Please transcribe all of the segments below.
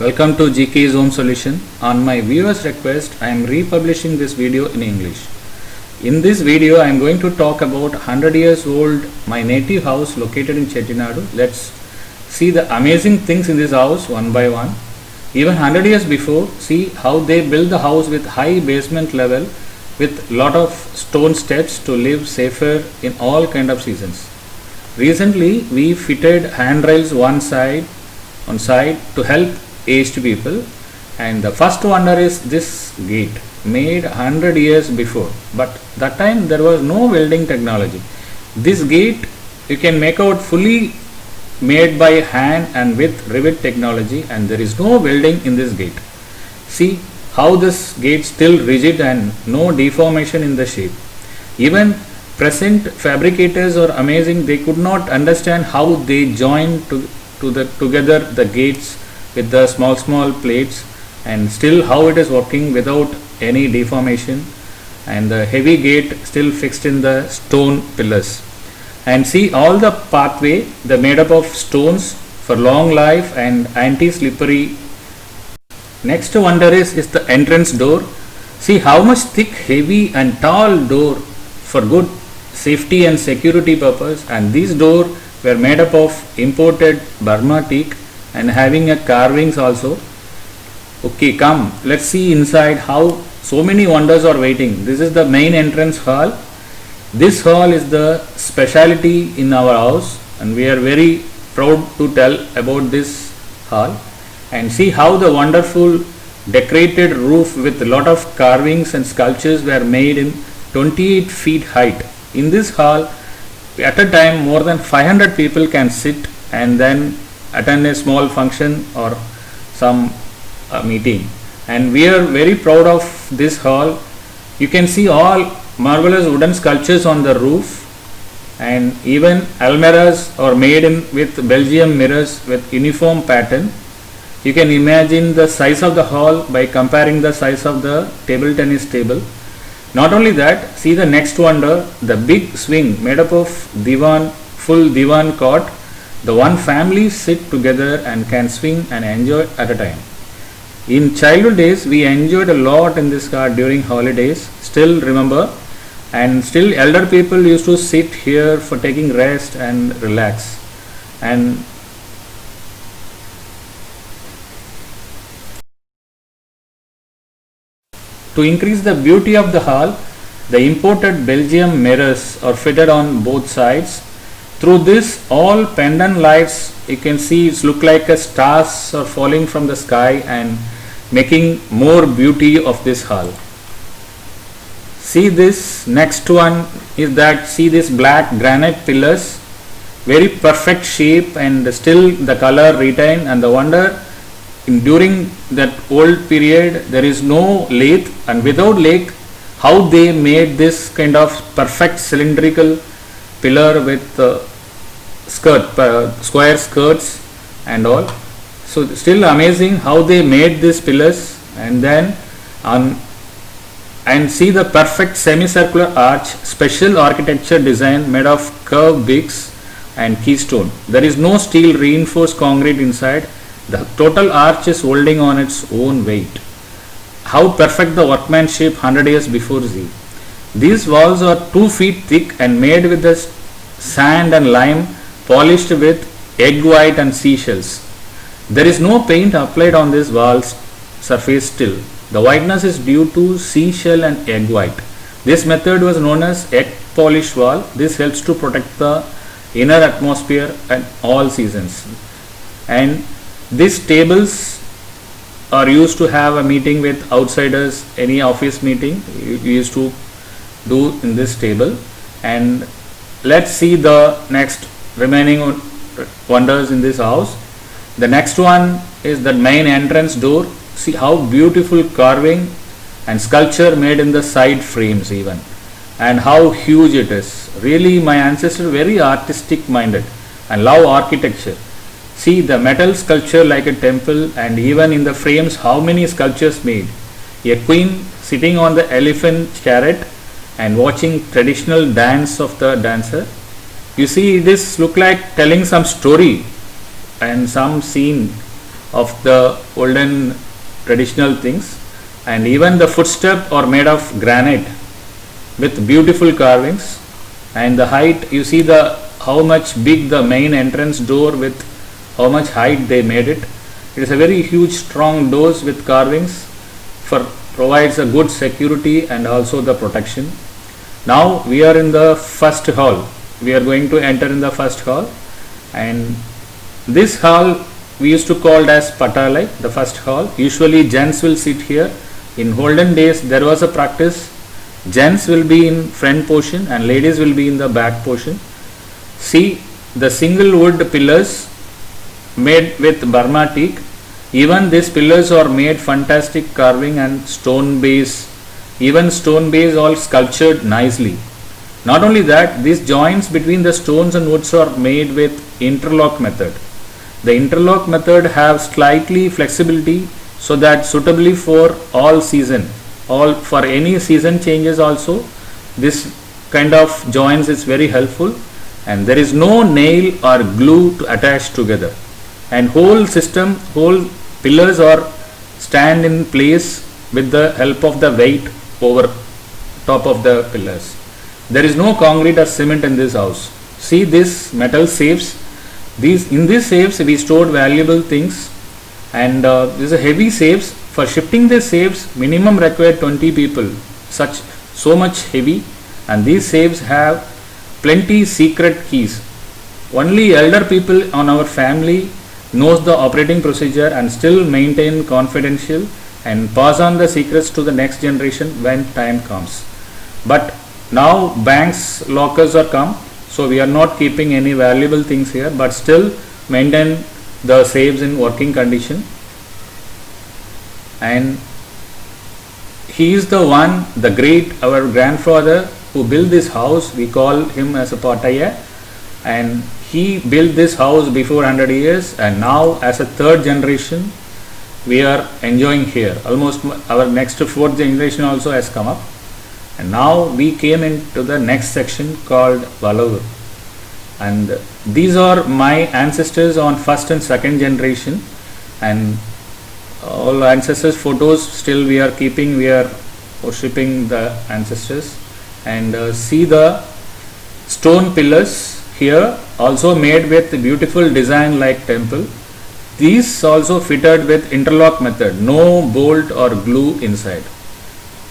Welcome to GK's Home Solution. On my viewers' request, I am republishing this video in English. In this video, I am going to talk about 100 years old my native house located in Chettinadu. Let's see the amazing things in this house one by one. Even 100 years before, see how they built the house with high basement level with lot of stone steps to live safer in all kind of seasons. Recently, we fitted handrails on side to help aged people, and the first wonder is this gate made 100 years before, but that time there was no welding technology. This gate you can make out fully made by hand and with rivet technology, and there is no welding in this gate. See how this gate still rigid and no deformation in the shape. Even present fabricators are amazing. They could not understand how they joined together the gates with the small plates, and still how it is working without any deformation, and the heavy gate still fixed in the stone pillars. And see all the pathway, they made up of stones for long life and anti-slippery. Next wonder is the entrance door. See how much thick, heavy and tall door for good safety and security purpose, and these door were made up of imported Burma teak and having a carvings also. Okay, come, let's see inside how so many wonders are waiting. This is the main entrance hall. This hall is the speciality in our house, and we are very proud to tell about this hall. And see how the wonderful decorated roof with a lot of carvings and sculptures were made in 28 feet height. In this hall, at a time more than 500 people can sit and then attend a small function or some meeting, and we are very proud of this hall. You can see all marvelous wooden sculptures on the roof, and even almirahs are made in with Belgium mirrors with uniform pattern. You can imagine the size of the hall by comparing the size of the table tennis table. Not only that, see the next wonder, the big swing made up of divan, full divan cot. The one family sit together and can swing and enjoy at a time. In childhood days, we enjoyed a lot in this car during holidays. Still remember, and still elder people used to sit here for taking rest and relax. And to increase the beauty of the hall, the imported Belgium mirrors are fitted on both sides. Through this, all pendant lights you can see it look like a stars are falling from the sky and making more beauty of this hall. See this next one is that, see this black granite pillars, very perfect shape and still the color retained, and the wonder during that old period there is no lathe, and without lathe how they made this kind of perfect cylindrical pillar with square skirts and all. So still amazing how they made these pillars, and then and see the perfect semicircular arch, special architecture design made of curved bricks and keystone. There is no steel reinforced concrete inside. The total arch is holding on its own weight. How perfect the workmanship 100 years before Z. These walls are 2 feet thick and made with the sand and lime, polished with egg white and seashells. There is no paint applied on this wall's surface still. The whiteness is due to seashell and egg white. This method was known as egg polish wall. This helps to protect the inner atmosphere at all seasons. And these tables are used to have a meeting with outsiders, any office meeting you used to do in this table. And let's see the next remaining wonders in this house. The next one is the main entrance door. See how beautiful carving and sculpture made in the side frames even, and how huge it is. Really my ancestors very artistic minded and love architecture. See the metal sculpture like a temple, and even in the frames how many sculptures made. A queen sitting on the elephant chariot and watching traditional dance of the dancer. You see this look like telling some story and some scene of the olden traditional things, and even the footstep are made of granite with beautiful carvings. And the height, you see the how much big the main entrance door, with how much height they made it. It is a very huge strong doors with carvings, for provides a good security and also the protection. Now we are in the first hall. We are going to enter in the first hall, and this hall we used to call as Patalai, the first hall. Usually gents will sit here. In olden days there was a practice, gents will be in front portion and ladies will be in the back portion. See the single wood pillars made with Burma teak. Even these pillars are made fantastic carving and stone base. Even stone base all sculptured nicely. Not only that, these joints between the stones and woods are made with interlock method. The interlock method have slightly flexibility, so that suitably for all season, all for any season changes also, this kind of joints is very helpful, and there is no nail or glue to attach together, and whole system, whole pillars are stand in place with the help of the weight over top of the pillars. There is no concrete or cement in this house. See this metal safes. In these safes we stored valuable things, and these are heavy safes. For shifting these safes, minimum required 20 people. So much heavy, and these safes have plenty secret keys. Only elder people on our family knows the operating procedure and still maintain confidential and pass on the secrets to the next generation when time comes. But now banks lockers are come, so we are not keeping any valuable things here, but still maintain the safes in working condition. And he is the one, the great, our grandfather who built this house. We call him as a Pataya, and he built this house before 100 years, and now as a third generation we are enjoying here. Almost our next fourth generation also has come up, and now we came into the next section called Valavu, and these are my ancestors on first and second generation, and all ancestors photos still we are keeping. We are worshipping the ancestors, and see the stone pillars here, also made with beautiful design like temple. These also fitted with interlock method, no bolt or glue inside,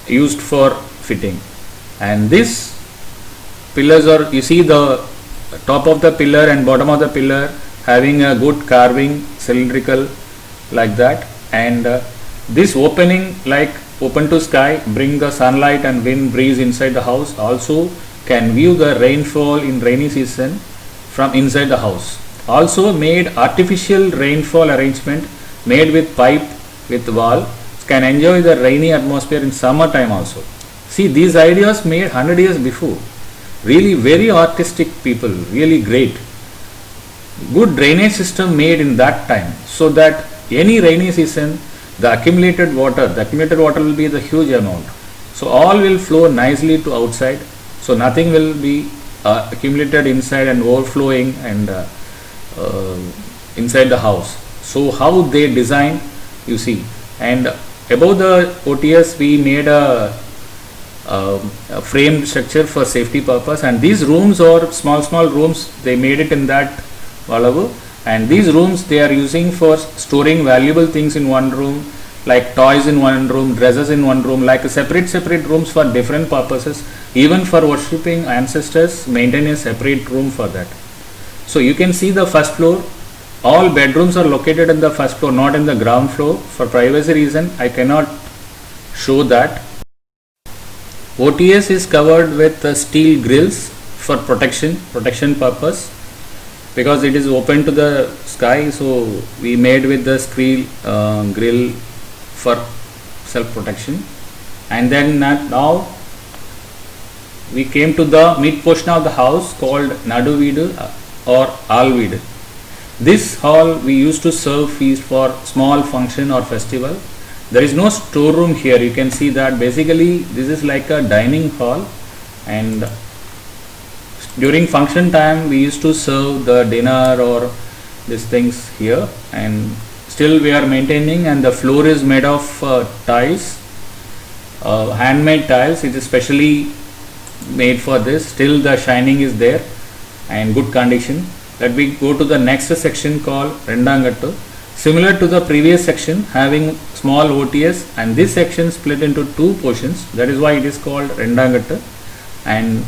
used for fitting. And these pillars are, you see the top of the pillar and bottom of the pillar having a good carving, cylindrical like that, and this opening like open to sky, bring the sunlight and wind breeze inside the house. Also can view the rainfall in rainy season from inside the house. Also made artificial rainfall arrangement made with pipe with wall, can enjoy the rainy atmosphere in summer time also. See, these ideas made 100 years before. Really very artistic people, really great. Good drainage system made in that time, so that any rainy season the accumulated water will be the huge amount. So all will flow nicely to outside. So nothing will be accumulated inside and overflowing and inside the house. So how they design, you see. And above the OTS we made a framed structure for safety purpose, and these rooms are small rooms. They made it in that Valavu, and these rooms they are using for storing valuable things in one room, like toys in one room, dresses in one room, like separate rooms for different purposes. Even for worshipping ancestors, maintain a separate room for that. So you can see the first floor. All bedrooms are located in the first floor, not in the ground floor. For privacy reason, I cannot show that. OTS is covered with steel grills for protection purpose, because it is open to the sky. So we made with the steel grill for self protection. And then now we came to the mid portion of the house called Nadu Veedu or Alveedu. This hall we used to serve feast for small function or festival. There is no storeroom here. You can see that basically this is like a dining hall, and during function time we used to serve the dinner or these things here, and still we are maintaining, and the floor is made of tiles, handmade tiles. It is specially made for this. Still the shining is there and good condition. Let me go to the next section called Rendangattu. Similar to the previous section, having small OTS, and this section split into two portions. That is why it is called Rendangattu. And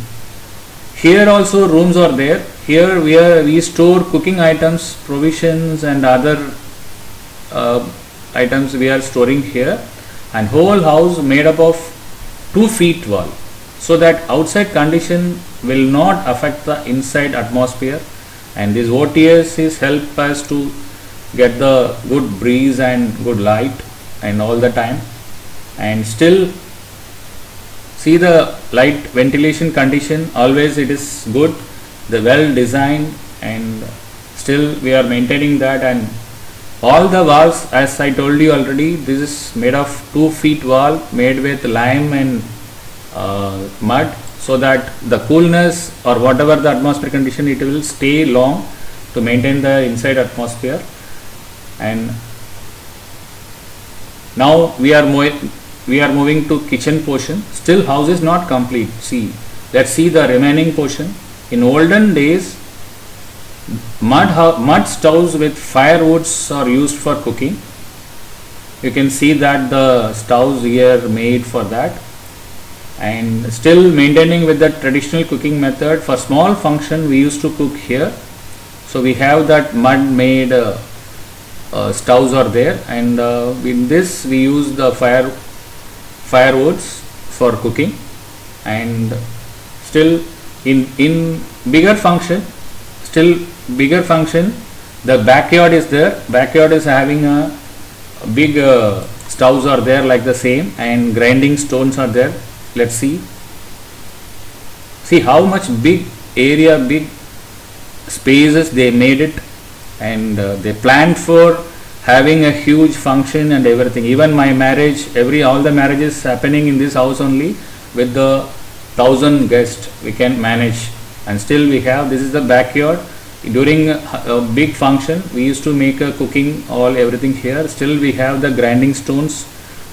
here also rooms are there. Here we store cooking items, provisions, and other items we are storing here. And whole house made up of 2 feet wall, so that outside condition will not affect the inside atmosphere. And this OTS is help us to get the good breeze and good light and all the time. And still see the light ventilation condition, always it is good, the well designed, and still we are maintaining that. And all the walls, as I told you already, this is made of 2 feet wall made with lime and mud, so that the coolness or whatever the atmosphere condition, it will stay long to maintain the inside atmosphere. And now we are moving to kitchen portion. Still house is not complete. See, let's see the remaining portion. In olden days, mud stoves with firewoods are used for cooking. You can see that the stoves here made for that. And still maintaining with the traditional cooking method. For small function we used to cook here, so we have that mud made stoves are there, and in this we use the firewoods for cooking. And still in bigger function, the backyard is there. Backyard is having a big stoves are there like the same, and grinding stones are there. Let's see how much big area, big spaces they made it. And they planned for having a huge function and everything. Even my marriage, all the marriages happening in this house only, with the 1,000 guests we can manage. And still we have, this is the backyard. During a big function we used to make a cooking, everything here. Still we have the grinding stones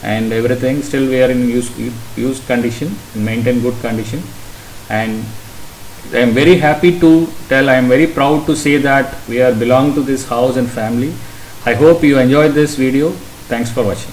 and everything. Still we are in used condition, maintain good condition. And I am very happy to tell, I am very proud to say that we are belong to this house and family. I hope you enjoyed this video. Thanks for watching.